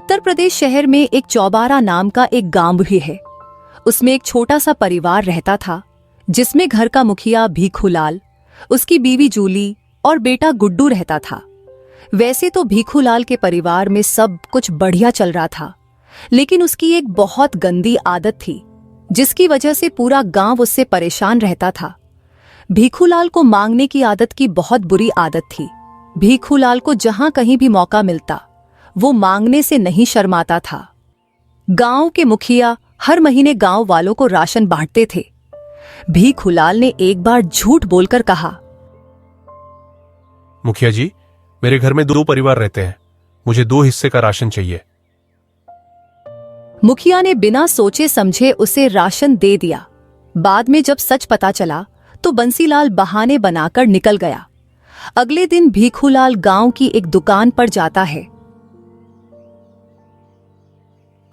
उत्तर प्रदेश शहर में एक चौबारा नाम का एक गांव भी है। उसमें एक छोटा सा परिवार रहता था, जिसमें घर का मुखिया भीखूलाल, उसकी बीवी जूली और बेटा गुड्डू रहता था। वैसे तो भीखूलाल के परिवार में सब कुछ बढ़िया चल रहा था, लेकिन उसकी एक बहुत गंदी आदत थी, जिसकी वजह से पूरा गांव उससे परेशान रहता था। भीखूलाल को मांगने की आदत की बहुत बुरी आदत थी। भीखूलाल को जहां कहीं भी मौका मिलता, वो मांगने से नहीं शर्माता था। गांव के मुखिया हर महीने गांव वालों को राशन बांटते थे। भीखूलाल ने एक बार झूठ बोलकर कहा, मुखिया जी, मेरे घर में 2 परिवार रहते हैं, मुझे 2 हिस्से का राशन चाहिए। मुखिया ने बिना सोचे समझे उसे राशन दे दिया। बाद में जब सच पता चला तो बंसीलाल बहाने बनाकर निकल गया। अगले दिन भीखूलाल गांव की एक दुकान पर जाता है।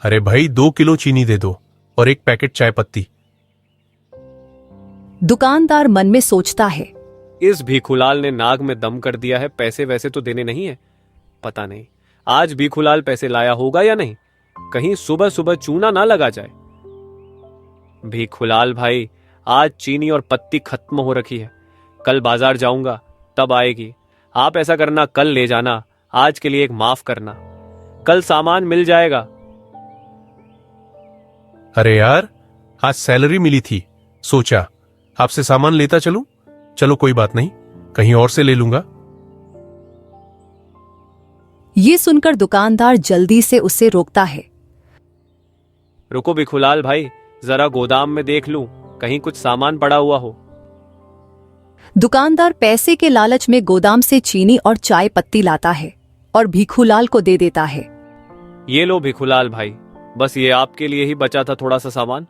अरे भाई, 2 किलो चीनी दे दो और 1 पैकेट चाय पत्ती। दुकानदार मन में सोचता है, इस भीखूलाल ने नाक में दम कर दिया है, पैसे वैसे तो देने नहीं है। पता नहीं आज भीखूलाल पैसे लाया होगा या नहीं, कहीं सुबह सुबह चूना ना लगा जाए। भीखूलाल भाई, आज चीनी और पत्ती खत्म हो रखी है, कल बाजार जाऊंगा तब आएगी। आप ऐसा करना, कल ले जाना, आज के लिए एक माफ करना, कल सामान मिल जाएगा। अरे यार, आज सैलरी मिली थी, सोचा आपसे सामान लेता चलूं। चलो कोई बात नहीं, कहीं और से ले लूंगा। ये सुनकर दुकानदार जल्दी से उसे रोकता है। रुको भीखूलाल भाई, जरा गोदाम में देख लूं, कहीं कुछ सामान पड़ा हुआ हो। दुकानदार पैसे के लालच में गोदाम से चीनी और चाय पत्ती लाता है और भीखूलाल को दे देता है। ये लो भीखूलाल भाई, बस ये आपके लिए ही बचा था थोड़ा सा सामान।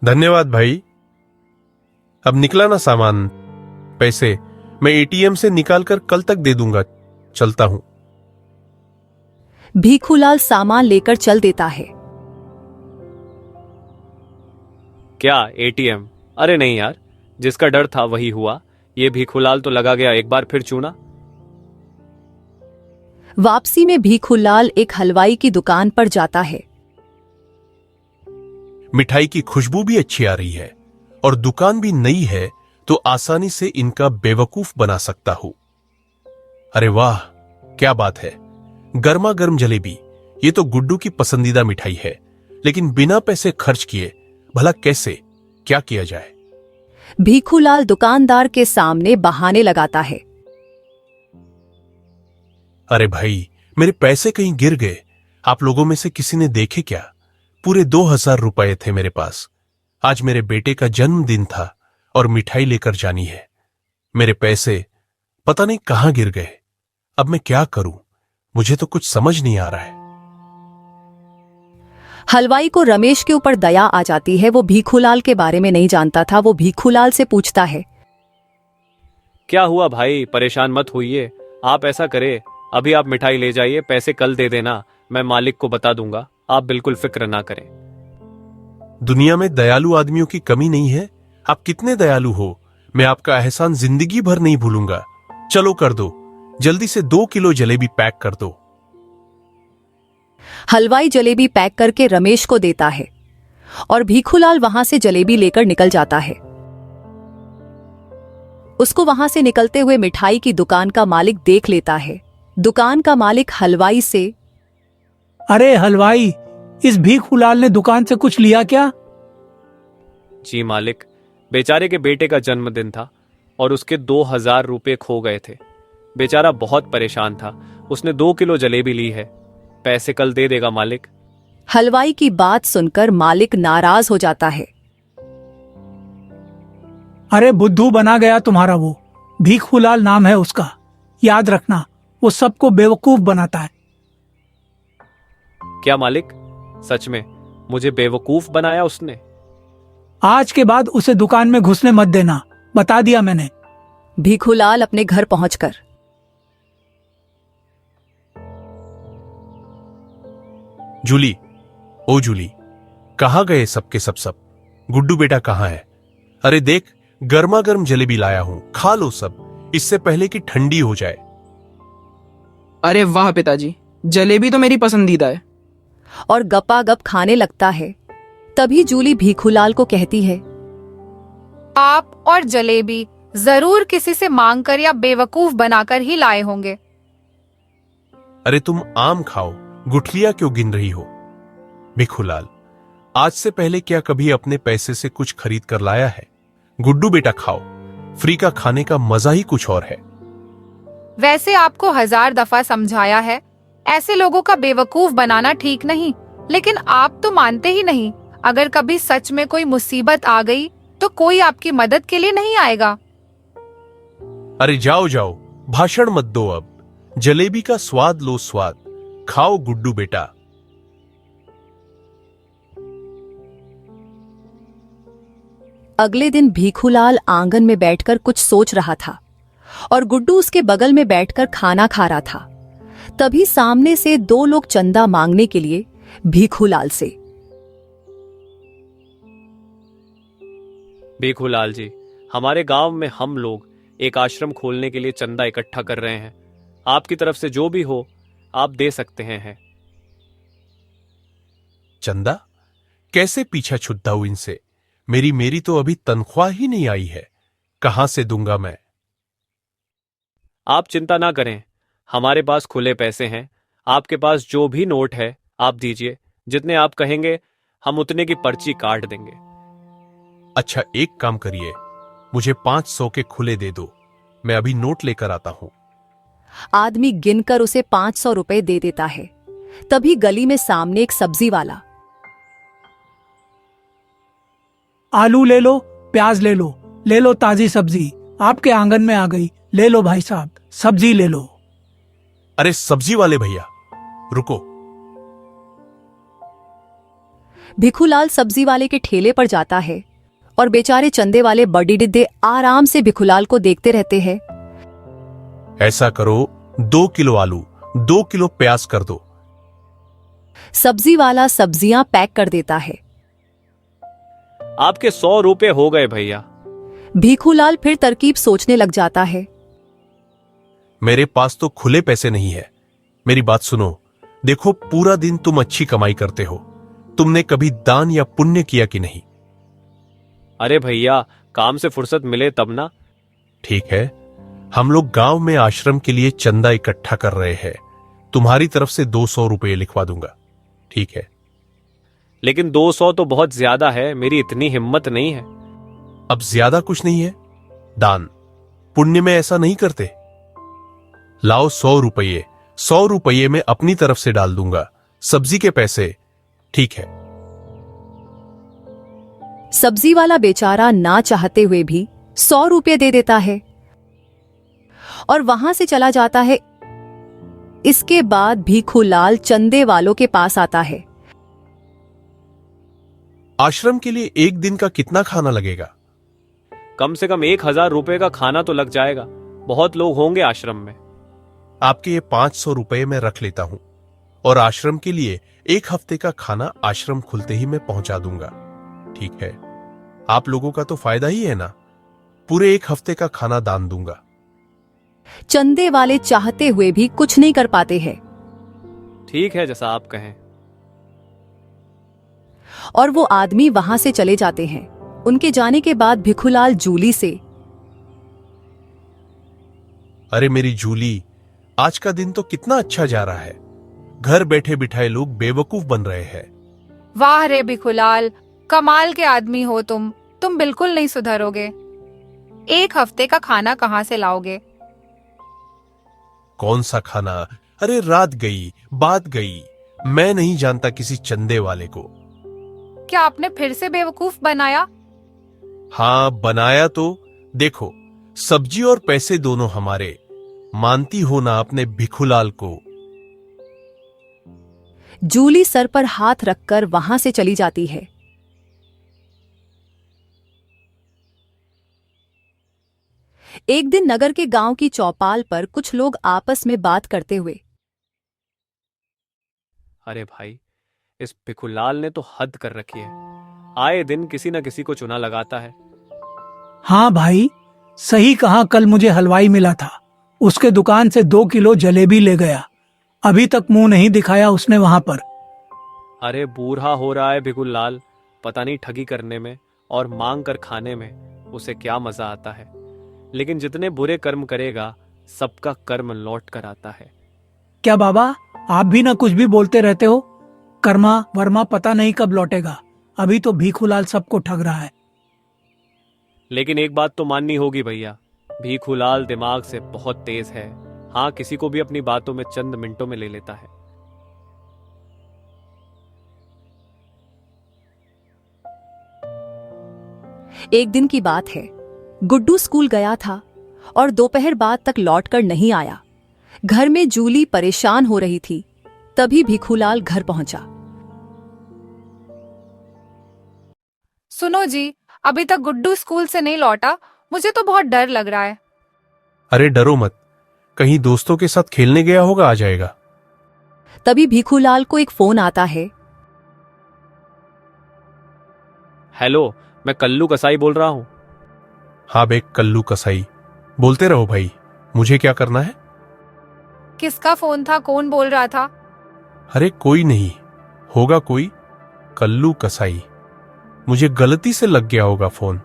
धन्यवाद भाई। अब निकला ना सामान, पैसे मैं एटीएम से निकालकर कल तक दे दूंगा। चलता हूं। भीखूलाल सामान लेकर चल देता है। क्या एटीएम? अरे नहीं यार, जिसका डर था वही हुआ। ये भीखूलाल तो लगा गया एक बार फिर चूना। वापसी में भीखूलाल एक हलवाई की दुकान पर जाता है। मिठाई की खुशबू भी अच्छी आ रही है और दुकान भी नई है, तो आसानी से इनका बेवकूफ बना सकता हूं। अरे वाह, क्या बात है! गर्मा गर्म जलेबी, ये तो गुड्डू की पसंदीदा मिठाई है। लेकिन बिना पैसे खर्च किए भला कैसे, क्या किया जाए? भीखूलाल दुकानदार के सामने बहाने लगाता है। अरे भाई, मेरे पैसे कहीं गिर गए। आप लोगों में से किसी ने देखे क्या? पूरे 2000 रुपए थे मेरे पास। आज मेरे बेटे का जन्मदिन था और मिठाई लेकर जानी है। मेरे पैसे पता नहीं कहां गिर गए। अब मैं क्या करूं? मुझे तो कुछ समझ नहीं आ रहा है। हलवाई को रमेश के ऊपर दया आ जाती है। वो भीखूलाल के बारे में नहीं जानता था। वो भीखूलाल से पूछता है, क्या हुआ भाई, परेशान मत होइए। आप ऐसा करें, अभी आप मिठाई ले जाइए, पैसे कल दे देना, मैं मालिक को बता दूंगा। आप बिल्कुल फिक्र ना करें। दुनिया में दयालु आदमियों की कमी नहीं है। आप कितने दयालु हो, मैं आपका एहसान जिंदगी भर नहीं भूलूंगा। चलो कर दो, जल्दी से 2 किलो जलेबी पैक कर दो। हलवाई जलेबी पैक करके रमेश को देता है और भीखूलाल वहां से जलेबी लेकर निकल जाता है। उसको वहां से निकलते हुए मिठाई की दुकान का मालिक देख लेता है। दुकान का मालिक हलवाई से, अरे हलवाई, इस भीखूलाल ने दुकान से कुछ लिया क्या? जी मालिक, बेचारे के बेटे का जन्मदिन था और उसके 2000 रुपए खो गए थे। बेचारा बहुत परेशान था, उसने 2 किलो जलेबी ली है, पैसे कल दे देगा मालिक। हलवाई की बात सुनकर मालिक नाराज हो जाता है। अरे बुद्धू बना गया तुम्हारा वो। भीखूलाल नाम है उसका, याद रखना, वो सबको बेवकूफ बनाता है। क्या मालिक, सच में मुझे बेवकूफ बनाया उसने? आज के बाद उसे दुकान में घुसने मत देना, बता दिया मैंने। भीखूलाल अपने घर पहुंचकर, जूली, ओ जूली, कहां गए सबके सब? गुड्डू बेटा कहां है? अरे देख, गर्मा गर्म जलेबी लाया हूं, खा लो सब, इससे पहले कि ठंडी हो जाए। अरे वाह पिताजी, जलेबी तो मेरी पसंदीदा है। और गपागप खाने लगता है। तभी जूली भीखूलाल को कहती है, आप और जलेबी जरूर किसी से मांग कर या बेवकूफ बनाकर ही लाए होंगे। अरे तुम आम खाओ, गुठलियां क्यों गिन रही हो? भिखूलाल, आज से पहले क्या कभी अपने पैसे से कुछ खरीद कर लाया है? गुड्डू बेटा खाओ, फ्री का खाने का मजा ही कुछ और है। वैसे आपको 1000 दफा समझाया है, ऐसे लोगों का बेवकूफ बनाना ठीक नहीं, लेकिन आप तो मानते ही नहीं। अगर कभी सच में कोई मुसीबत आ गई तो कोई आपकी मदद के लिए नहीं आएगा। अरे जाओ जाओ, भाषण मत दो अब। जलेबी का स्वाद लो स्वाद, खाओ गुड्डू बेटा। अगले दिन भीखूलाल आंगन में बैठकर कुछ सोच रहा था और गुड्डू उसके बगल में बैठकर खाना खा रहा था। तभी सामने से 2 लोग चंदा मांगने के लिए भीखूलाल से, भीखूलाल जी, हमारे गांव में हम लोग एक आश्रम खोलने के लिए चंदा इकट्ठा कर रहे हैं। आपकी तरफ से जो भी हो आप दे सकते हैं। चंदा? कैसे पीछा छुट्टा हूं इनसे? मेरी तो अभी तनख्वाह ही नहीं आई है, कहां से दूंगा मैं? आप चिंता ना करें, हमारे पास खुले पैसे हैं। आपके पास जो भी नोट है आप दीजिए, जितने आप कहेंगे हम उतने की पर्ची काट देंगे। अच्छा, एक काम करिए, मुझे 500 के खुले दे दो, मैं अभी नोट लेकर आता हूं। आदमी गिनकर उसे 500 रुपए दे देता है। तभी गली में सामने एक सब्जी वाला, आलू ले लो, प्याज ले लो ताजी सब्जी आपके आंगन में आ गई, ले लो भाई साहब, सब्जी ले लो। अरे सब्जी वाले भैया, रुको। भिखूलाल सब्जी वाले के ठेले पर जाता है और बेचारे चंदे वाले बड़ी डिड्डे आराम से भिखूलाल को देखते रहते हैं। ऐसा करो, 2 किलो आलू, 2 किलो प्याज कर दो। सब्जी वाला सब्जियां पैक कर देता है। आपके 100 रुपए हो गए भैया। भीखूलाल फिर तरकीब सोचने लग जाता है। मेरे पास तो खुले पैसे नहीं है। मेरी बात सुनो, देखो पूरा दिन तुम अच्छी कमाई करते हो, तुमने कभी दान या पुण्य किया कि नहीं? अरे भैया, काम से फुर्सत मिले तब ना। ठीक है, हम लोग गांव में आश्रम के लिए चंदा इकट्ठा कर रहे हैं, तुम्हारी तरफ से 200 रुपये लिखवा दूंगा, ठीक है? लेकिन 200 तो बहुत ज्यादा है, मेरी इतनी हिम्मत नहीं है। अब ज्यादा कुछ नहीं है, दान पुण्य में ऐसा नहीं करते। लाओ 100 रुपये मैं अपनी तरफ से डाल दूंगा, सब्जी के पैसे, ठीक है? सब्जी वाला बेचारा ना चाहते हुए भी 100 रुपये दे देता है और वहां से चला जाता है। इसके बाद भीखूलाल चंदे वालों के पास आता है। आश्रम के लिए एक दिन का कितना खाना लगेगा? कम से कम 1000 रुपए का खाना तो लग जाएगा, बहुत लोग होंगे आश्रम में। आपके ये 500 रुपये मैं रख लेता हूं और आश्रम के लिए 1 हफ्ते का खाना आश्रम खुलते ही मैं पहुंचा दूंगा, ठीक है? आप लोगों का तो फायदा ही है ना, पूरे 1 हफ्ते का खाना दान दूंगा। चंदे वाले चाहते हुए भी कुछ नहीं कर पाते हैं ठीक है, जैसा आप कहें। और वो आदमी वहां से चले जाते हैं। उनके जाने के बाद भिखूलाल जूली से, अरे मेरी जूली, आज का दिन तो कितना अच्छा जा रहा है, घर बैठे बिठाए लोग बेवकूफ बन रहे हैं। वाह रे भिखूलाल, कमाल के आदमी हो तुम बिल्कुल नहीं सुधरोगे। 1 हफ्ते का खाना कहां से लाओगे? कौन सा खाना? अरे रात गई, बात गई, मैं नहीं जानता किसी चंदे वाले को। क्या आपने फिर से बेवकूफ बनाया? हाँ बनाया तो। देखो, सब्जी और पैसे दोनों हमारे, मानती हो ना अपने भिखूलाल को? जूली सर पर हाथ रखकर वहां से चली जाती है। एक दिन नगर के गांव की चौपाल पर कुछ लोग आपस में बात करते हुए, अरे भाई, इस भिखूलाल ने तो हद कर रखी है, आए दिन किसी न किसी को चुना लगाता है। हाँ भाई, सही कहा। कल मुझे हलवाई मिला था, उसके दुकान से 2 किलो जलेबी ले गया। अभी तक मुंह नहीं दिखाया उसने वहां पर। अरे बूढ़ा हो रहा है भिखुल लाल, पता नहीं ठगी करने में और मांग कर खाने में उसे क्या मजा आता है। लेकिन जितने बुरे कर्म करेगा सबका कर्म लौट कर आता है। क्या बाबा, आप भी ना कुछ भी बोलते रहते हो? कर्मा वर्मा पता नहीं कब लौटेगा। अभी तो भीखूलाल सबको ठग रहा है। लेकिन एक बात तो माननी होगी भैया, भीखूलाल दिमाग से बहुत तेज है। हाँ, किसी को भी अपनी बातों में चंद मिनटों में ले लेता है। एक दिन की बात है, गुड्डू स्कूल गया था और दोपहर बाद तक लौटकर नहीं आया। घर में जूली परेशान हो रही थी। तभी भीखूलाल घर पहुंचा। सुनो जी, अभी तक गुड्डू स्कूल से नहीं लौटा, मुझे तो बहुत डर लग रहा है। अरे डरो मत, कहीं दोस्तों के साथ खेलने गया होगा, आ जाएगा। तभी भीखूलाल को एक फोन आता है। हेलो, मैं कल्लू कसाई बोल रहा हूं। हाँ बे कल्लू कसाई, बोलते रहो भाई, मुझे क्या करना है? किसका फोन था? कौन बोल रहा था? अरे कोई नहीं, होगा कोई कल्लू कसाई। मुझे गलती से लग गया होगा फोन।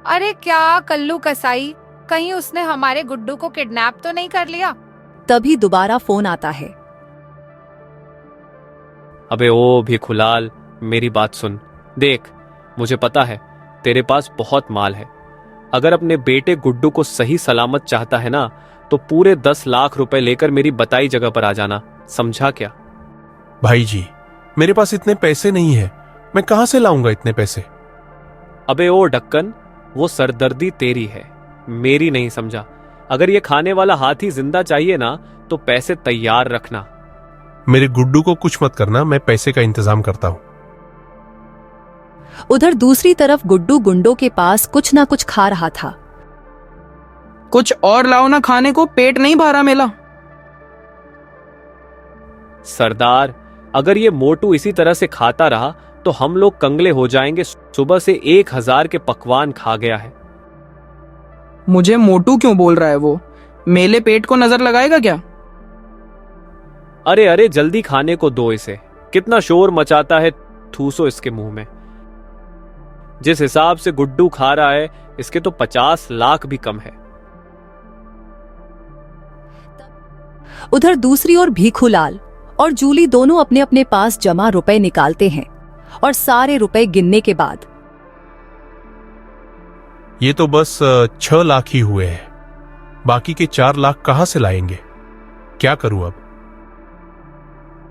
अरे क्या कल्लू कसाई, कहीं उसने हमारे गुड्डू को किडनैप तो नहीं कर लिया? तभी दोबारा फोन आता है। अबे ओ भीखूलाल, मेरी बात सुन। देख, मुझे पता है तेरे पास बहुत माल है। अगर अपने बेटे गुड्डू को सही सलामत चाहता है ना, तो पूरे 10 लाख रुपए लेकर मेरी बताई जगह पर आ जाना, समझा क्या? भाई जी, मेरे पास इतने पैसे नहीं है, मैं कहां से लाऊंगा इतने पैसे? अबे ओ ढक्कन, वो सरदर्दी तेरी है, मेरी नहीं, समझा? अगर ये खाने वाला हाथी जिंदा चाहिए ना, तो पैसे तैयार रखना। मेरे गुड्डू को कुछ मत करना, मैं पैसे का इंतजाम करता हूं। उधर दूसरी तरफ गुड्डू गुंडों के पास कुछ ना कुछ खा रहा था। कुछ और लाओ ना खाने को, पेट नहीं भरा मेरा। सरदार, अगर ये मोटू इसी तरह से खाता रहा तो हम लोग कंगले हो जाएंगे। सुबह से 1000 के पकवान खा गया है। मुझे मोटू क्यों बोल रहा है वो? मेले पेट को नजर लगाएगा क्या? अरे अरे, जल्दी खाने को दो इसे, कितना शोर मचाता है, ठूसो इसके मुंह में। जिस हिसाब से गुड्डू खा रहा है, इसके तो 50 लाख भी कम है। उधर दूसरी ओर भीखूलाल और जूली दोनों अपने अपने पास जमा रुपए निकालते हैं और सारे रुपए गिनने के बाद ये तो बस 6 लाख ही हुए हैं, बाकी के 4 लाख कहां से लाएंगे? क्या करूं अब?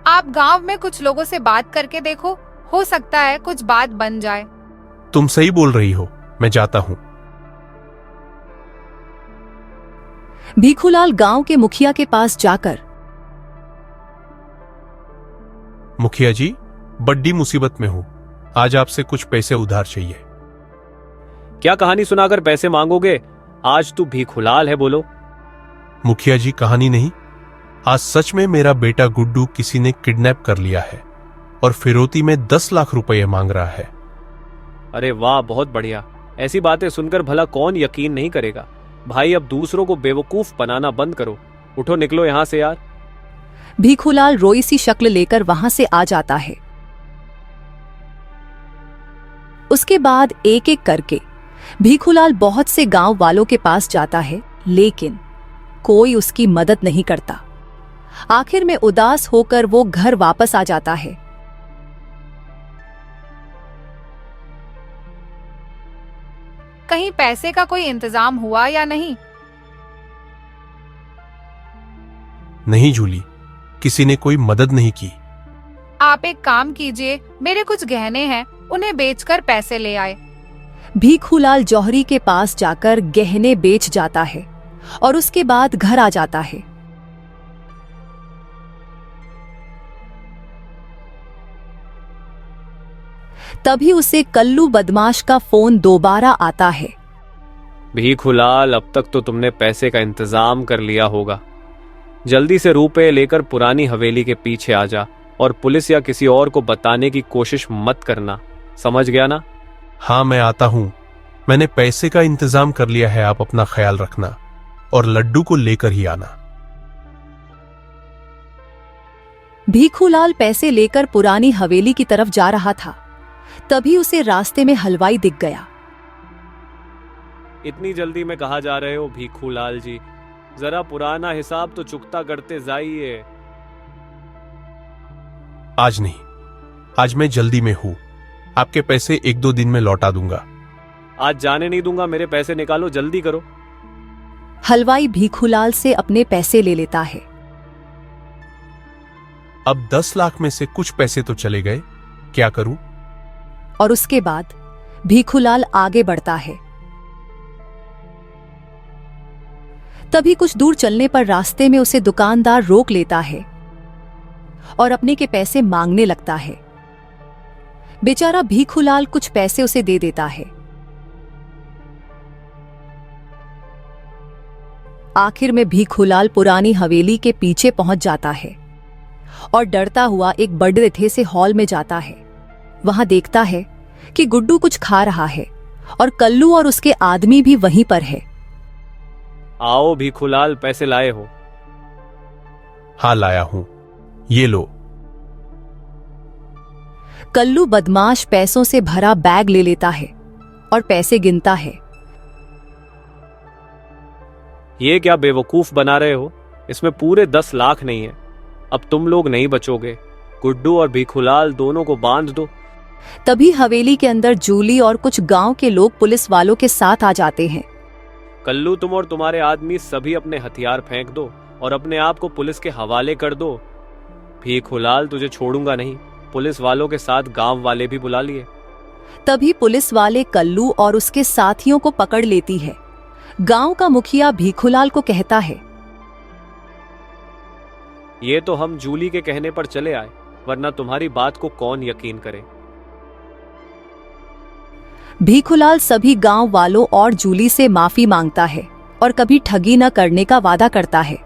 आप गांव में कुछ लोगों से बात करके देखो, हो सकता है कुछ बात बन जाए। तुम सही बोल रही हो, मैं जाता हूं। भीखूलाल गांव के मुखिया के पास जाकर, मुखिया जी, बड्डी मुसीबत में हूं, आज आपसे कुछ पैसे उधार चाहिए। क्या कहानी सुनाकर पैसे मांगोगे? आज तू भीखूलाल है, बोलो। मुखिया जी, कहानी नहीं, आज सच में मेरा बेटा गुड्डू किसी ने किडनैप कर लिया है और फिरौती में 10 लाख रुपए मांग रहा है। अरे वाह, बहुत बढ़िया। ऐसी बातें सुनकर भला कौन यकीन नहीं करेगा। भाई, अब दूसरों को बेवकूफ बनाना बंद करो। उठो, निकलो यहां से यार। भीखूलाल रोई सी शक्ल लेकर वहां से आ जाता है। उसके बाद एक एक करके भीखूलाल बहुत से गांव वालों के पास जाता है, लेकिन कोई उसकी मदद नहीं करता। आखिर में उदास होकर वो घर वापस आ जाता है। कहीं पैसे का कोई इंतजाम हुआ या नहीं? नहीं जूली, किसी ने कोई मदद नहीं की। आप एक काम कीजिए, मेरे कुछ गहने हैं, उन्हें बेचकर पैसे ले आए। भीखूलाल जौहरी के पास जाकर गहने बेच जाता है और उसके बाद घर आ जाता है। तभी उसे कल्लू बदमाश का फोन दोबारा आता है। भीखूलाल, अब तक तो तुमने पैसे का इंतजाम कर लिया होगा। जल्दी से रुपए लेकर पुरानी हवेली के पीछे आ जा और पुलिस या किसी और को बताने की कोशिश मत करना, समझ गया ना? हाँ, मैं आता हूं। मैंने पैसे का इंतजाम कर लिया है, आप अपना ख्याल रखना और लड्डू को लेकर ही आना। भीखूलाल पैसे लेकर पुरानी हवेली की तरफ जा रहा था। तभी उसे रास्ते में हलवाई दिख गया। इतनी जल्दी में कहाँ जा रहे हो भीखूलाल जी? जरा पुराना हिसाब तो चुकता करते जाइए। आज नहीं, आज मैं जल्दी में हूं। आपके पैसे 1-2 दिन में लौटा दूंगा। आज जाने नहीं दूंगा, मेरे पैसे निकालो, जल्दी करो। हलवाई भीखूलाल से अपने पैसे ले लेता है। अब 10 लाख में से कुछ पैसे तो चले गए, क्या करूं? और उसके बाद भीखूलाल आगे बढ़ता है। तभी कुछ दूर चलने पर रास्ते में उसे दुकानदार रोक लेता है और अपने के पैसे मांगने लगता है। बेचारा भीखूलाल कुछ पैसे उसे दे देता है। आखिर में भीखूलाल पुरानी हवेली के पीछे पहुंच जाता है और डरता हुआ एक बड़े थे से हॉल में जाता है। वहां देखता है कि गुड्डू कुछ खा रहा है और कल्लू और उसके आदमी भी वहीं पर है। आओ भीखूलाल, पैसे लाए हो? हाँ लाया हूं, ये लो। कल्लू बदमाश पैसों से भरा बैग ले लेता है और पैसे गिनता है। ये क्या बेवकूफ बना रहे हो? इसमें पूरे 10 लाख नहीं है। अब तुम लोग नहीं बचोगे। गुड्डू और भीखूलाल दोनों को बांध दो। तभी हवेली के अंदर जूली और कुछ गांव के लोग पुलिस वालों के साथ आ जाते हैं। कल्लू, तुम और तुम्हारे आदमी सभी अपने हथियार फेंक दो और अपने आप को पुलिस के हवाले कर दो। भीखूलाल, तुझे छोड़ूंगा नहीं। पुलिस वालों के साथ गांव वाले भी बुला लिए। तभी पुलिस वाले कल्लू और उसके साथियों को पकड़ लेती है। गांव का मुखिया भीखूलाल को कहता है, ये तो हम जूली के कहने पर चले आए, वरना तुम्हारी बात को कौन यकीन करे। भीखूलाल सभी गांव वालों और जूली से माफी मांगता है और कभी ठगी न करने का वादा करता है।